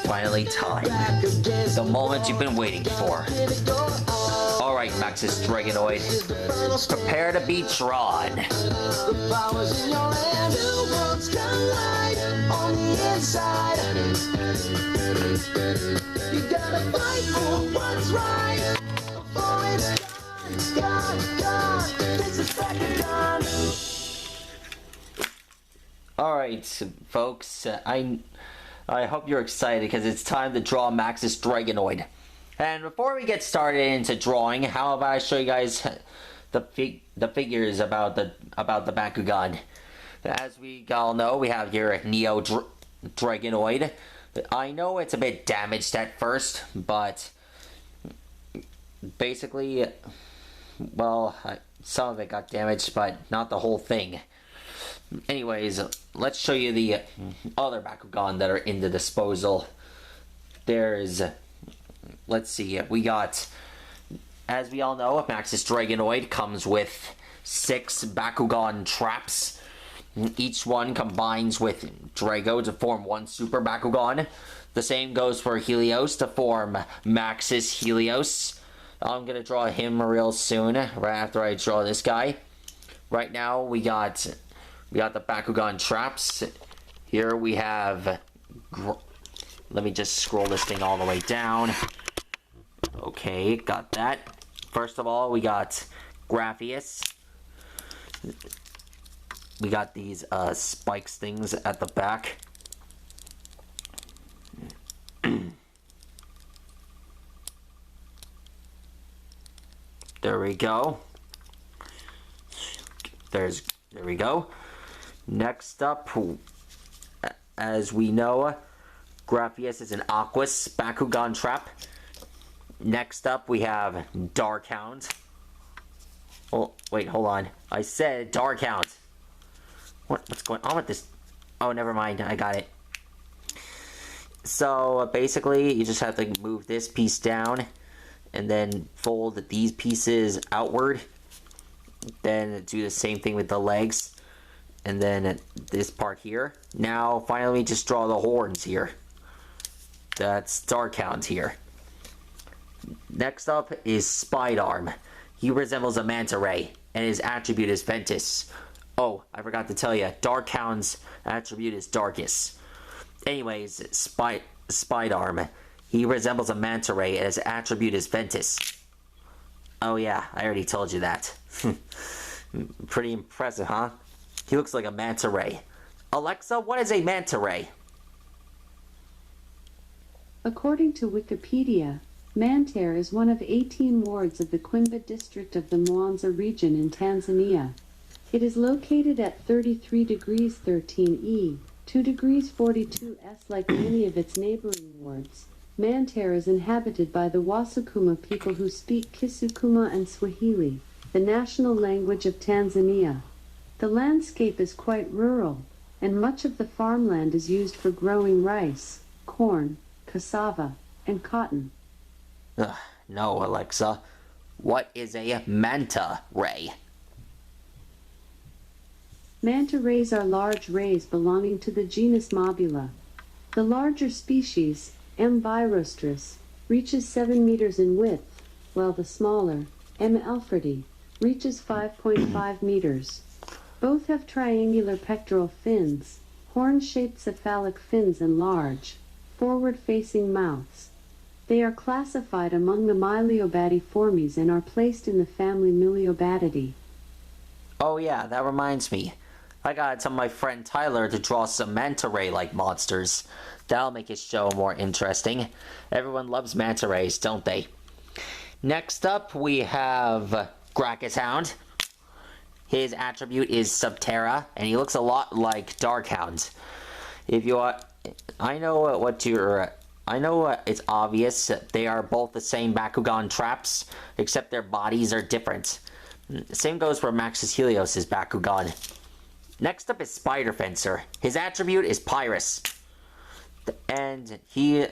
finally time. The moment you've been waiting for. Alright, Maxus Dragonoid. Prepare to be drawn. The powers in your hand, two worlds collide on the inside. You gotta fight for what's right before it's gone. This is BAKUGAN. Alright, folks, I hope you're excited because it's time to draw Maxus Dragonoid. And before we get started into drawing, how about I show you guys the figures about the BAKUGAN. As we all know, we have your Neo Dragonoid. I know it's a bit damaged at first, but basically, well, some of it got damaged, but not the whole thing. Anyways, let's show you the other BAKUGAN that are in the disposal. There's, let's see, we got, as we all know, Maxus Dragonoid comes with 6 BAKUGAN traps. Each one combines with Drago to form one Super BAKUGAN. The same goes for Helios to form Maxus Helios. I'm going to draw him real soon, right after I draw this guy. Right now, we got the BAKUGAN traps. Here we have, let me just scroll this thing all the way down. Okay, got that. First of all, we got Graphius. We got these spikes things at the back. There we go. There we go. Next up, as we know, Graphius is an Aquas BAKUGAN trap. Next up, we have Darkhound. Oh, wait, hold on. I said Darkhound. What's going on with this? Oh, never mind. I got it. So, basically, you just have to move this piece down and then fold these pieces outward. Then do the same thing with the legs. And then this part here. Now, finally, just draw the horns here. That's Darkhound here. Next up is Spidarm. He resembles a manta ray, and his attribute is Ventus. Oh, I forgot to tell you, Darkhound's attribute is Darkus. Anyways, Spidarm. He resembles a manta ray, and his attribute is Ventus. Oh yeah, I already told you that. Pretty impressive, huh? He looks like a manta ray. Alexa, what is a manta ray? According to Wikipedia, Mantar is one of 18 wards of the Kwimba district of the Mwanza region in Tanzania. It is located at 33 degrees 13 E, 2 degrees 42 S. Like many of its neighboring wards, Mantar is inhabited by the Wasukuma people who speak Kisukuma and Swahili, the national language of Tanzania. The landscape is quite rural, and much of the farmland is used for growing rice, corn, cassava, and cotton. No, Alexa. What is a manta ray? Manta rays are large rays belonging to the genus Mobula. The larger species, M. virostris, reaches 7 meters in width, while the smaller, M. alfredi, reaches 5.5 meters. Both have triangular pectoral fins, horn-shaped cephalic fins and large, forward-facing mouths. They are classified among the Myliobatiformes and are placed in the family Myliobatidae. Oh yeah, that reminds me. I gotta tell my friend Tyler to draw some manta ray-like monsters. That'll make his show more interesting. Everyone loves manta rays, don't they? Next up, we have Gracchushound. His attribute is Subterra, and he looks a lot like Darkhound. If you are, I know it's obvious that they are both the same BAKUGAN traps, except their bodies are different. Same goes for Maxus Helios' BAKUGAN. Next up is Spider Fencer. His attribute is Pyrus, and he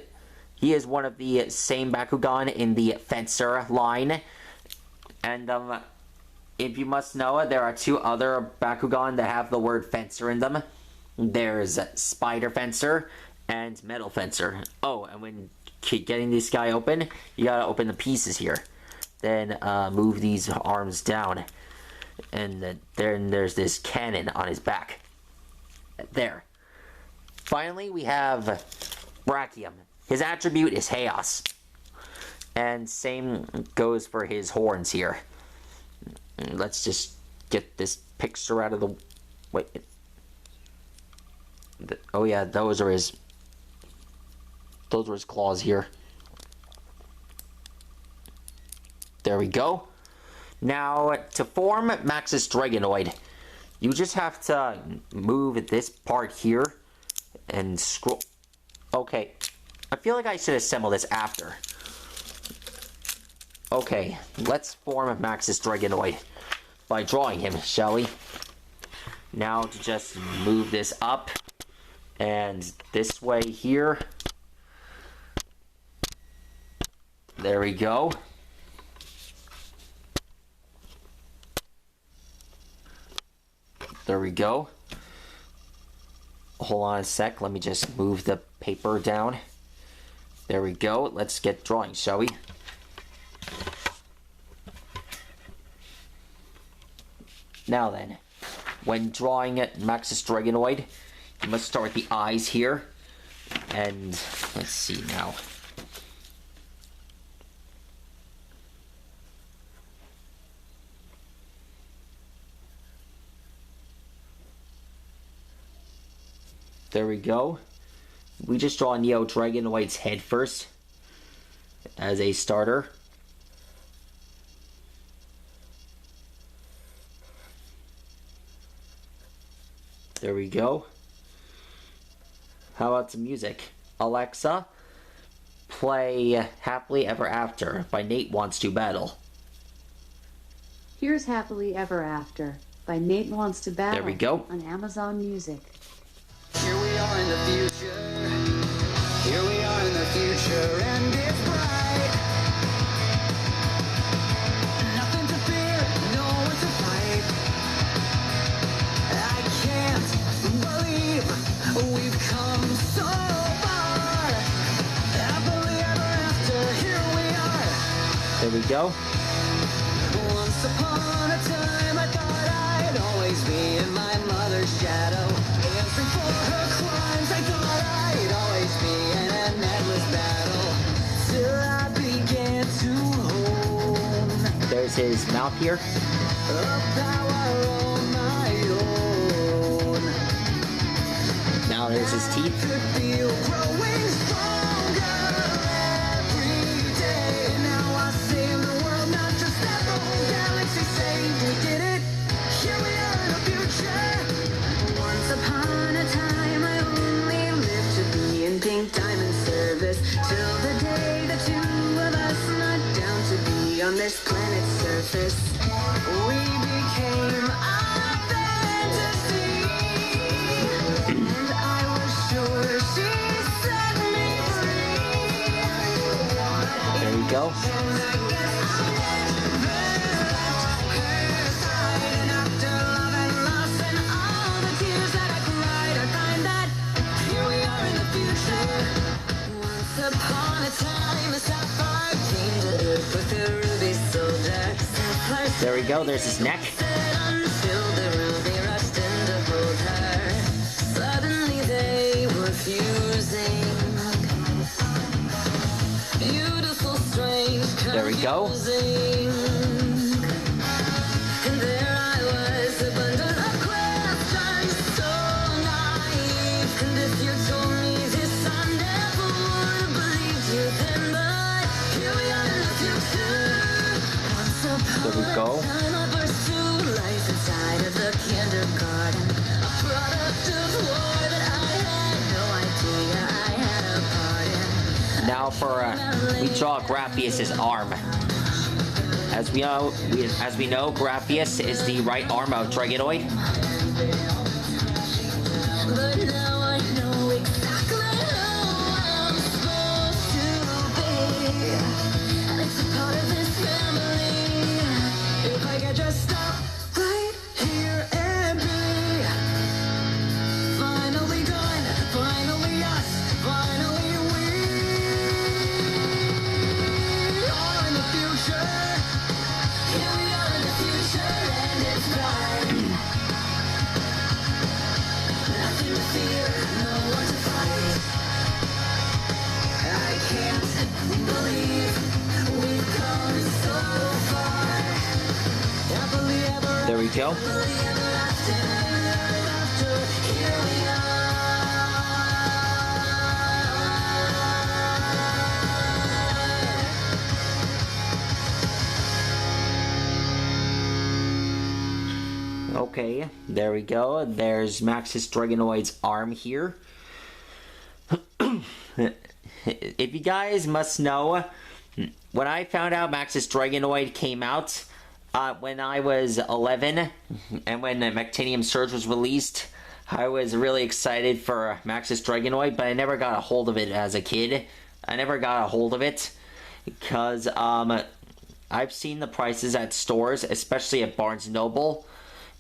is one of the same BAKUGAN in the Fencer line. And if you must know, there are 2 other BAKUGAN that have the word Fencer in them. There's Spider Fencer and metal fencer. Oh, and when getting this guy open, you gotta open the pieces here. Then move these arms down, and then there's this cannon on his back. There. Finally, we have Brachium. His attribute is Chaos. And same goes for his horns here. Let's just get this picture out of the way. Oh yeah, those are his claws here. There we go. Now, to form Maxus Dragonoid, you just have to move this part here and scroll. Okay, I feel like I should assemble this after. Okay, let's form Maxus Dragonoid by drawing him, shall we? Now to just move this up and this way here. There we go. There we go. Hold on a sec, let me just move the paper down. There we go. Let's get drawing, shall we? Now then, when drawing Maxus Dragonoid, you must start with the eyes here. And let's see now. There we go. We just draw Neo Dragonoid's head first as a starter. There we go. How about some music? Alexa, play Happily Ever After by Nate Wants to Battle. Here's Happily Ever After by Nate Wants to Battle. There we go. On Amazon Music. Here we are in the future. Here we are in the future, and it's bright. Nothing to fear, no one to fight. I can't believe we've come so far. Happily ever after, here we are. There we go. Once upon a time, I thought I'd always be in my mother's shadow. Answering for her crimes, I thought I'd always be in an endless battle. Till I began to hone There's his mouth here. a power on my own. Now there's his teeth. Could feel growing stronger every day. Now I save the world, not just that the whole galaxy saved. We did it. Here we are in the future. Once upon a time, I only lived to be in pink diamond service. Till the day the two of us not down to be on this planet's surface. We became a fantasy. And I was sure she set me free. There we go. And I guess I never left her side. And after love and loss and all the tears that I cried, I find that here we are in the future. Once upon a time, a sapphire came to earth with a ruby soldier. Sapphire There we go. There's his neck. said until the ruby rushed in to hold her. Suddenly they were fusing. Beautiful, strange, There we go. confusing. And there I was, a bundle of questions, so naive. And if you told me this, I never would have believed you then. But here we are in the future. Once upon There we a go. time, I burst to life inside of the kindergarten. A product of war that I had no idea I had a part in. Now for we draw Graphius's arm. As we know, Graphius is the right arm of Dragonoid. But now I know exactly who I'm supposed to be. And it's a part of this family. If I could just stop right here and be finally done, finally us, go. Okay, there we go. There's Maxus Dragonoid's arm here. If you guys must know, when I found out Maxus Dragonoid came out, when I was 11, and when Mactinium Surge was released, I was really excited for Maxus Dragonoid, but I never got a hold of it as a kid. I never got a hold of it, because I've seen the prices at stores, especially at Barnes & Noble.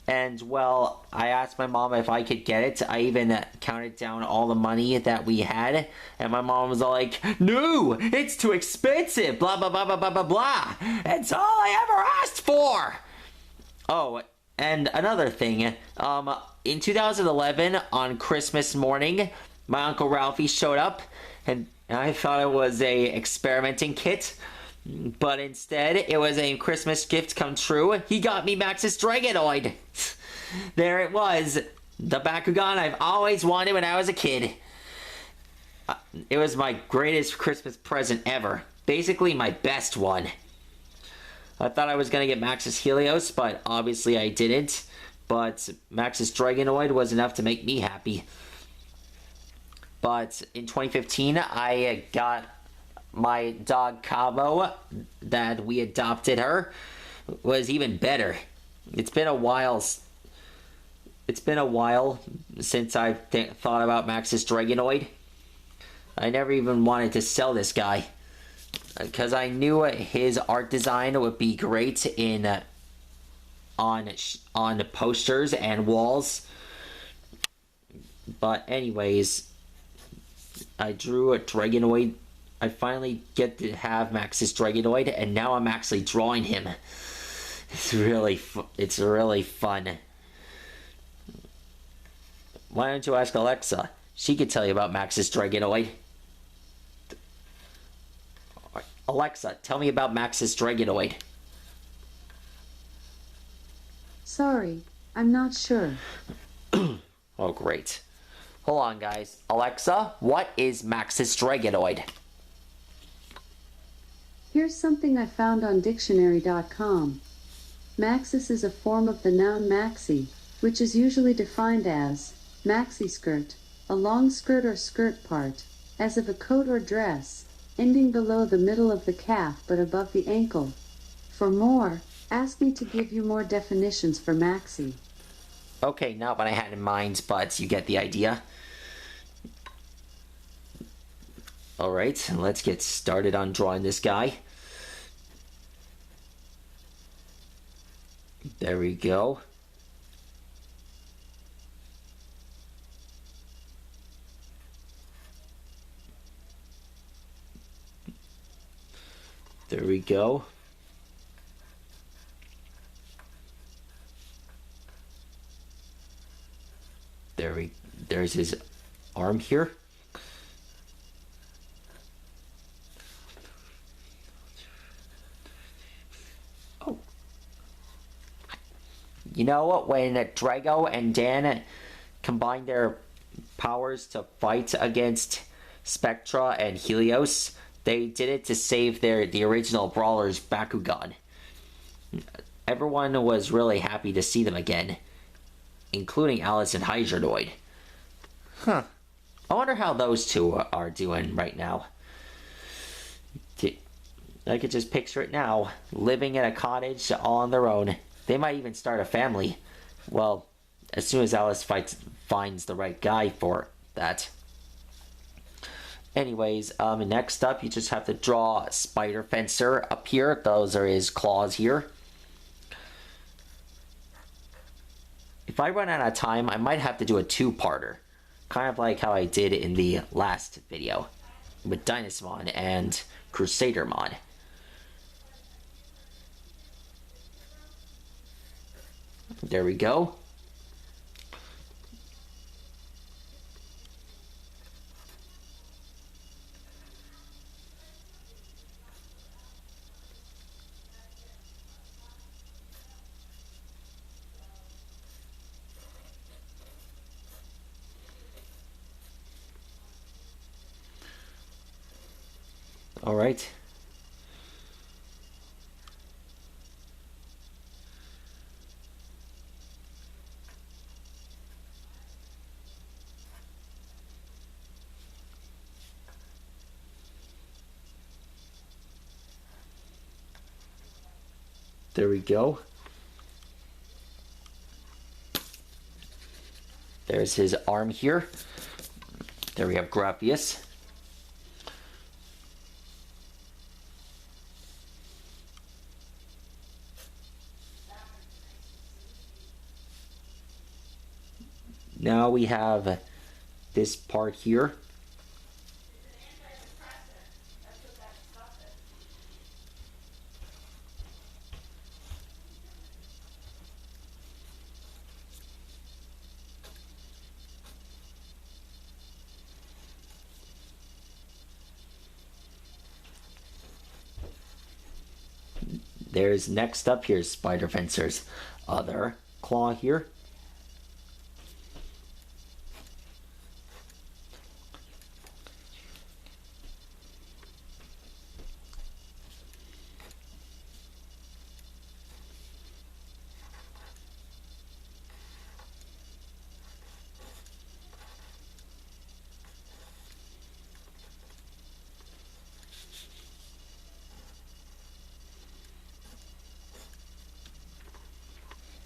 And, well, I asked my mom if I could get it. I even counted down all the money that we had. And my mom was all like, "No, it's too expensive, blah, blah, blah, blah, blah, blah, blah. It's all I ever asked for." Oh, and another thing. In 2011, on Christmas morning, my Uncle Ralphie showed up. And I thought it was a experimenting kit. But instead, it was a Christmas gift come true. He got me Maxus Dragonoid. There it was. The Bakugan I've always wanted when I was a kid. It was my greatest Christmas present ever. Basically, my best one. I thought I was going to get Maxus Helios, but obviously I didn't. But Maxus Dragonoid was enough to make me happy. But in 2015, I got my dog Cabo, that we adopted her, was even better. It's been a while since I've thought about Maxus Dragonoid. I never even wanted to sell this guy, because I knew his art design would be great in on posters and walls. But anyways, I drew a Dragonoid. I finally get to have Maxus Dragonoid, and now I'm actually drawing him. It's really fun. Why don't you ask Alexa? She could tell you about Maxus Dragonoid. Alexa, tell me about Maxus Dragonoid. Sorry, I'm not sure. Oh, great. Hold on, guys. Alexa, what is Maxus Dragonoid? Here's something I found on dictionary.com. Maxus is a form of the noun maxi, which is usually defined as maxi skirt, a long skirt or skirt part, as of a coat or dress, ending below the middle of the calf but above the ankle. For more, ask me to give you more definitions for maxi. Okay, not what I had in mind, but you get the idea. Alright, let's get started on drawing this guy. There we go. There we go. There's his arm here. Oh. You know, when Drago and Dan combined their powers to fight against Spectra and Helios, they did it to save the original brawlers Bakugan. Everyone was really happy to see them again, including Alice and Hydronoid. Huh. I wonder how those two are doing right now. I could just picture it now, living in a cottage all on their own. They might even start a family. Well, as soon as Alice finds the right guy for that. Anyways, next up, you just have to draw Spider Fencer up here. Those are his claws here. If I run out of time, I might have to do a two-parter. Kind of like how I did in the last video with Dynasmon and Crusadermon. There we go. All right. There we go. There's his arm here. There we have Grappius. Now we have this part here. There's next up here, Spider Fencer's other claw here.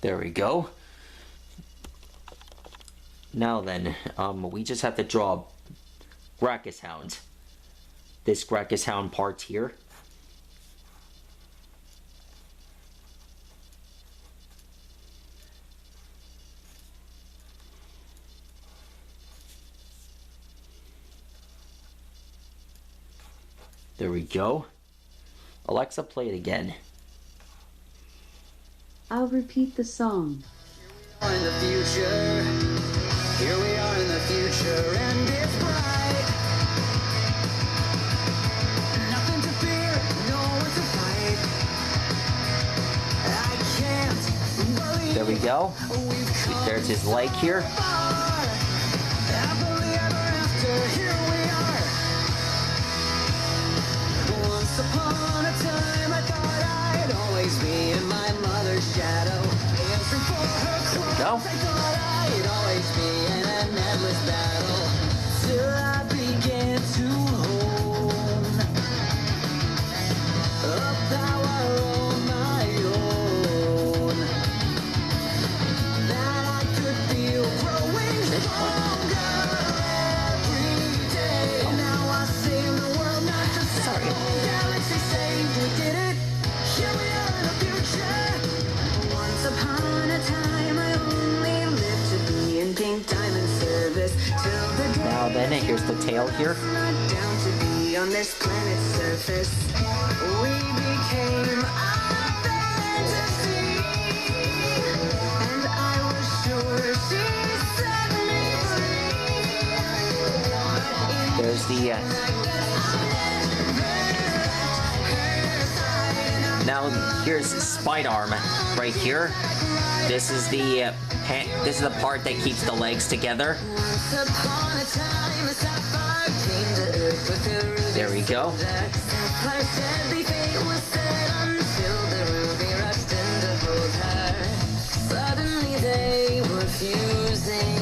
There we go. Now then, we just have to draw Gracchus Hound. This Gracchus Hound part here. There we go. Alexa, play it again. I'll repeat the song. In the future, here we are in the future, and it's bright. Nothing to fear, no one to fight. I can't believe There we go. we've come There's his leg here. far. Happily ever after, here we are. Once upon a time, I thought I'd always be in my mother's shadow, answering for her clothes. Go. I thought I'd always be in an endless battle, till I began to hone a power on my own, that I could feel growing stronger every day. Now I save the world, not just the whole galaxy. Saved, we did it. Here we are in the future. Once upon a time, I only lived to be in pink diamond service, till the day Now then, here's the tail here. not down to be on this planet's surface. We became a fantasy, and I was sure she set me free. There's the now here's Spine Arm right here. This is the part that keeps the legs together. Once upon a time, a sapphire came to earth with a ruby. There we go. That sapphire's deadly fate was set until the ruby rushed in to hold her. Suddenly they were fusing.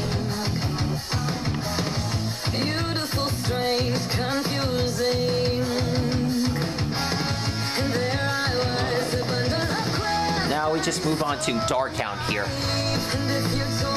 Beautiful, strange, confusing. And there I was, a bundle of crap. Now we just move on to Dark Hound here. And if you told